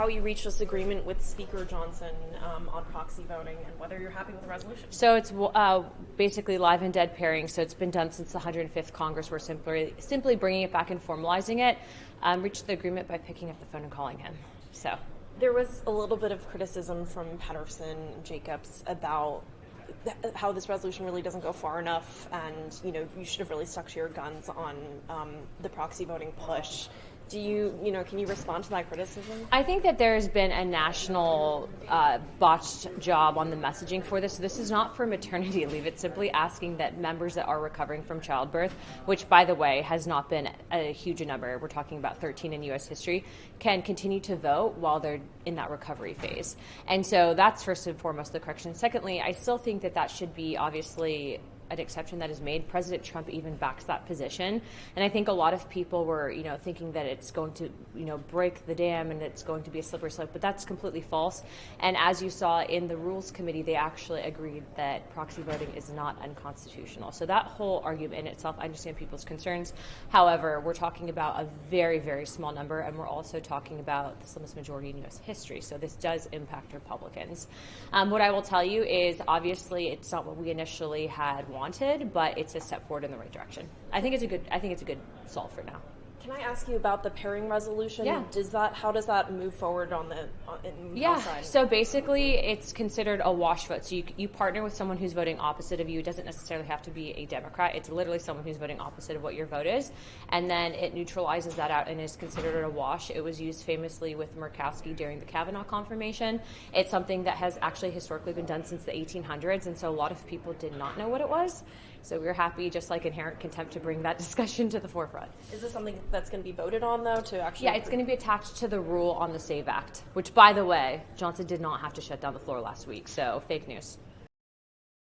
how you reached this agreement with Speaker Johnson on proxy voting and whether you're happy with the resolution. So it's basically live and dead pairing. So it's been done since the 105th Congress. We're simply bringing it back and formalizing it. Reached the agreement by picking up the phone and calling him. So there was a little bit of criticism from Pedersen and Jacobs about how this resolution really doesn't go far enough, and you should have really stuck to your guns on the proxy voting push. Can you respond to that criticism? I think that there's been a national botched job on the messaging for this. This is not for maternity leave. It's simply asking that members that are recovering from childbirth, which, by the way, has not been a huge number, we're talking about 13 in U.S. history, can continue to vote while they're in that recovery phase. And so that's first and foremost the correction. Secondly, I still think that should be obviously an exception that is made. President Trump even backs that position. And I think a lot of people were, thinking that it's going to, break the dam and it's going to be a slippery slope, but that's completely false. And as you saw in the Rules Committee, they actually agreed that proxy voting is not unconstitutional. So that whole argument in itself, I understand people's concerns. However, we're talking about a very, very small number, and we're also talking about the slimmest majority in U.S. history. So this does impact Republicans. What I will tell you is, obviously, it's not what we initially had wanted, but it's a step forward in the right direction. I think it's a good solve for now. Can I ask you about the pairing resolution? Yeah. How does that move forward on the side? So basically, it's considered a wash vote. So you partner with someone who's voting opposite of you. It doesn't necessarily have to be a Democrat. It's literally someone who's voting opposite of what your vote is, and then it neutralizes that out and is considered a wash. It was used famously with Murkowski during the Kavanaugh confirmation. It's something that has actually historically been done since the 1800s, and so a lot of people did not know what it was. So we're happy, just like inherent contempt, to bring that discussion to the forefront. Is this something that's going to be voted on, though, to actually? Yeah, it's going to be attached to the rule on the SAVE Act, which, by the way, Johnson did not have to shut down the floor last week, so fake news.